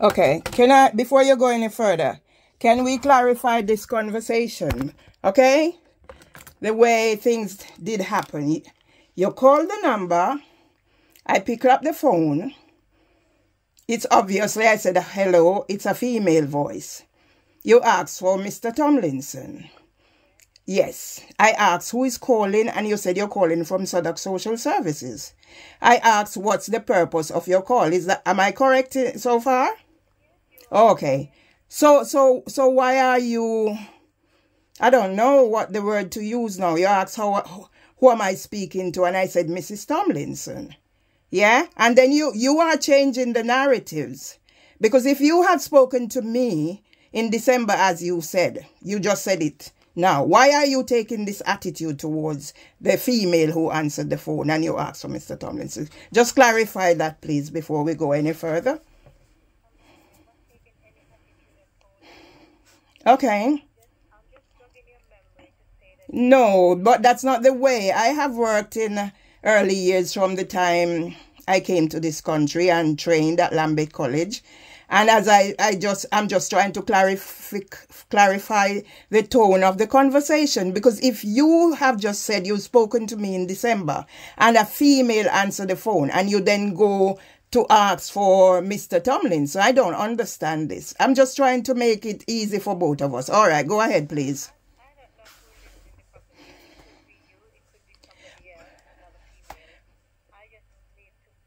Okay, can I, before you go any further, can we clarify this conversation? Okay? The way things did happen. You called the number, I picked up the phone. It's obviously, I said, hello, it's a female voice. You asked for Mr. Tomlinson. Yes, I asked who is calling, and you said you're calling from Suddock Social Services. I asked what's the purpose of your call. Is that, am I correct so far? Okay. So why are you, I don't know what the word to use now. You asked who am I speaking to, and I said Mrs. Tomlinson. Yeah? And then you are changing the narratives. Because if you had spoken to me in December, as you said, you just said it. Now, why are you taking this attitude towards the female who answered the phone and you asked for Mr. Tomlinson? Just clarify that, please, before we go any further. Okay. No, but that's not the way. I have worked in early years from the time I came to this country and trained at Lambeth College. And as I'm just trying to clarify the tone of the conversation. Because if you have just said you've spoken to me in December and a female answered the phone and you then go to ask for Mr. Tomlinson, so I don't understand this. I'm just trying to make it easy for both of us. All right, go ahead, please.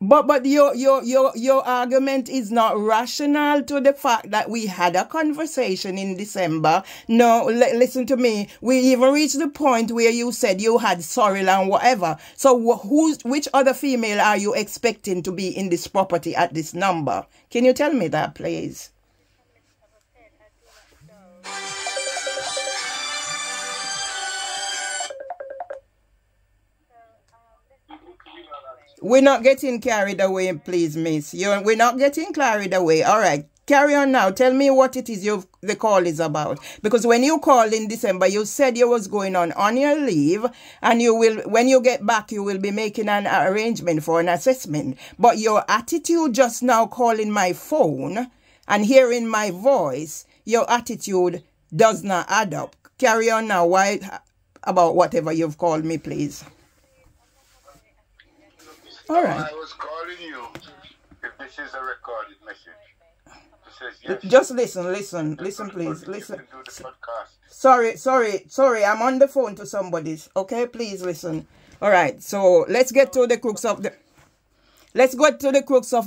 But your argument is not rational to the fact that we had a conversation in December. No, listen to me. We even reached the point where you said you had Sorrel and whatever. So which other female are you expecting to be in this property at this number? Can you tell me that, please? We're not getting carried away, please, miss. We're not getting carried away. All right. Carry on now. Tell me what it is the call is about. Because when you called in December, you said you was going on your leave. And you will, when you get back, you will be making an arrangement for an assessment. But your attitude just now calling my phone and hearing my voice, your attitude does not add up. Carry on now. Why about whatever you've called me, please. All right. I was calling you if this is a recorded message. It says yes. Just listen, please. Listen. Sorry. I'm on the phone to somebody. Okay, please listen. All right. So let's get to the crux of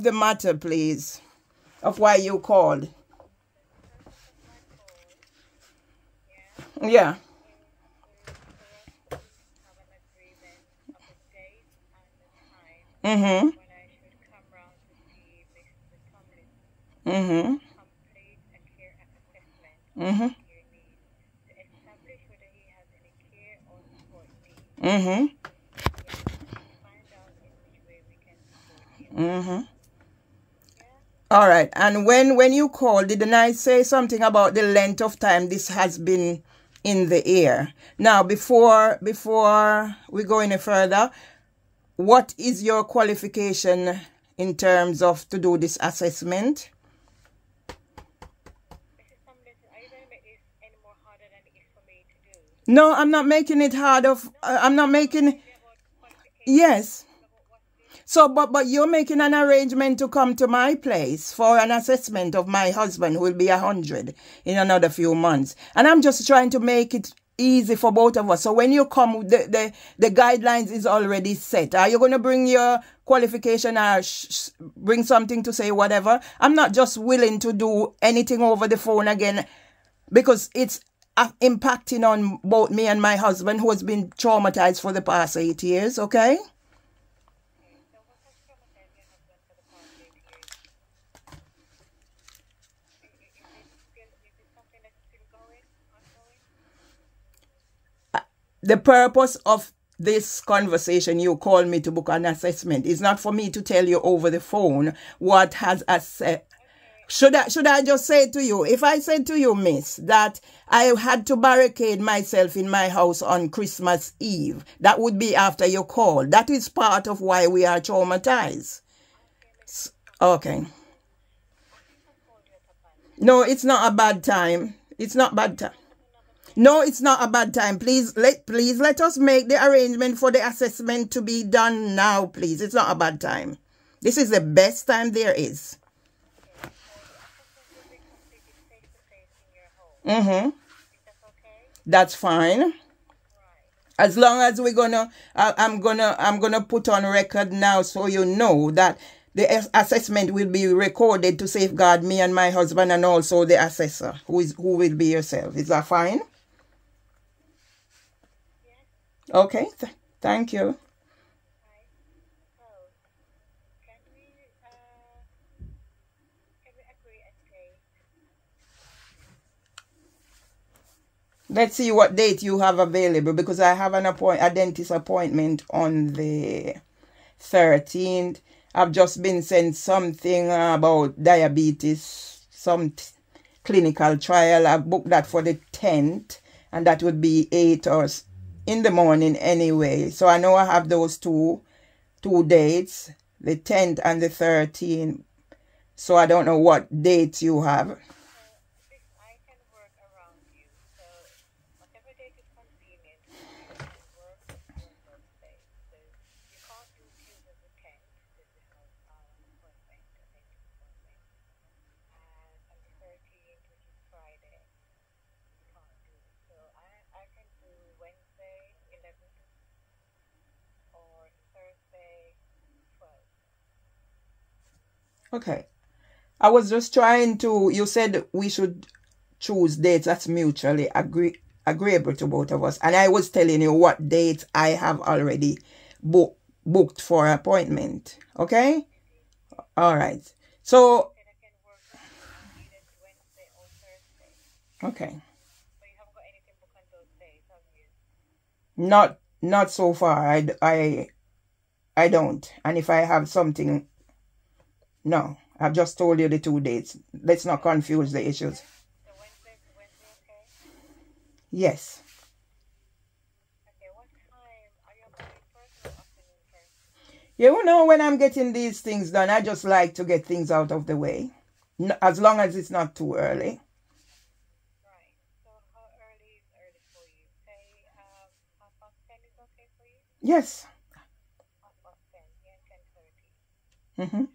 the matter, please, of why you called. Yeah. Mm-hmm. Mm-hmm. Mm-hmm. Mm-hmm. Mm-hmm. All right. And when you called, didn't I say something about the length of time this has been in the air? Now, before we go any further, what is your qualification in terms of to do this assessment? No, I'm not making it hard. I'm not making. Yes. So, but you're making an arrangement to come to my place for an assessment of my husband, who will be 100 in another few months, and I'm just trying to make it easy for both of us. So when you come, the guidelines is already set. Are you going to bring your qualification or bring something to say whatever? I'm not just willing to do anything over the phone again, because it's impacting on both me and my husband, who has been traumatized for the past 8 years. Okay. The purpose of this conversation, you call me to book an assessment, is not for me to tell you over the phone what has assessed. Should I just say to you, if I said to you, miss, that I had to barricade myself in my house on Christmas Eve, that would be after your call. That is part of why we are traumatized. Okay. No, it's not a bad time. It's not bad time. No, it's not a bad time. Please let us make the arrangement for the assessment to be done now, please. It's not a bad time. This is the best time there is. Mm-hmm. That's fine. As long as we're gonna, I'm gonna put on record now so you know that the assessment will be recorded to safeguard me and my husband and also the assessor, who will be yourself. Is that fine? Okay. Thank you. Let's see what date you have available, because I have a dentist appointment on the 13th. I've just been sent something about diabetes, some clinical trial. I've booked that for the 10th, and that would be 8 hours in the morning anyway. So I know I have those two dates, the 10th and the 13th. So I don't know what dates you have. Okay. I was just trying to, you said we should choose dates that's mutually agreeable to both of us. And I was telling you what dates I have already booked for appointment. Okay? All right. So, okay. Not so far. I don't. And if I have something, no. I've just told you the 2 dates. Let's not confuse the issues. Wednesday, okay? Yes. Okay, what time? Are you morning person or afternoon person? You know, when I'm getting these things done, I just like to get things out of the way. As long as it's not too early. Right. So how early is early for you? Say 10:30 is okay for you? Yes. 10:10, yeah, 10:30. Mm-hmm.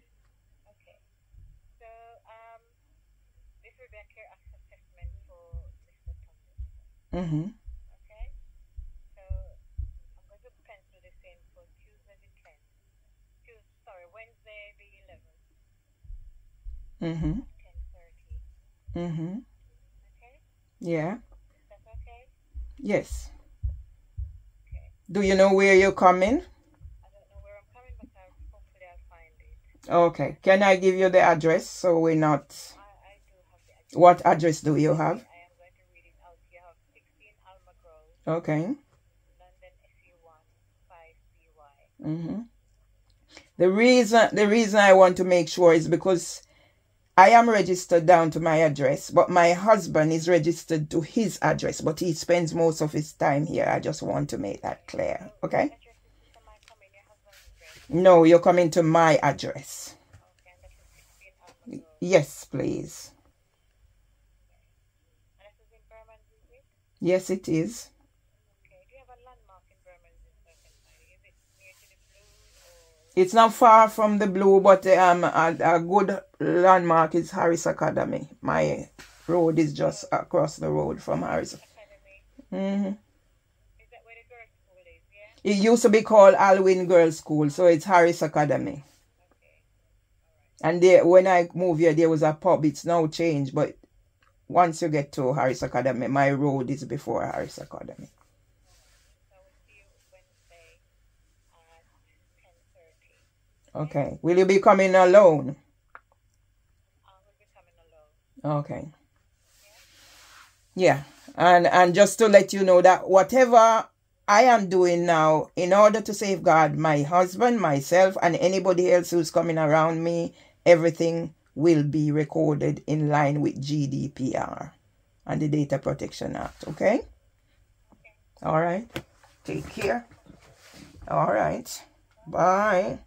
Mm-hmm. Okay. So I'm going to pencil this in for Tuesday the 10th. Wednesday the 11th. Mm-hmm. 10:30. Mm-hmm. Okay. Yeah. Is that okay? Yes. Okay. Do you know where you're coming? I don't know where I'm coming, but hopefully I'll find it. Okay. Can I give you the address so we're not? I do have the address. What address do you have? Okay. London SE1 5BY. Mm-hmm. The reason I want to make sure is because I am registered down to my address, but my husband is registered to his address, but he spends most of his time here. I just want to make that clear. Okay? No, you're coming to my address. Okay, yes, please. Yes, it is. It's not far from the Blue, but a good landmark is Harris Academy. My road is just across the road from Harris. Mm-hmm. Is that where the girls' school is, yeah? It used to be called Alwyn Girls' School, so it's Harris Academy. Okay. And there, when I moved here, there was a pub. It's now changed, but once you get to Harris Academy, my road is before Harris Academy. Okay. Will you be coming alone? I will be coming alone. Okay. Yeah. And just to let you know that whatever I am doing now, in order to safeguard my husband, myself, and anybody else who's coming around me, everything will be recorded in line with GDPR and the Data Protection Act. Okay? Okay. All right. Take care. All right. Bye.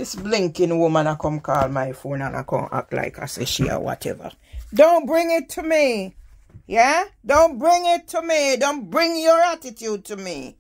This blinking woman I come call my phone and I come act like I say she or whatever. Don't bring it to me. Yeah? Don't bring it to me. Don't bring your attitude to me.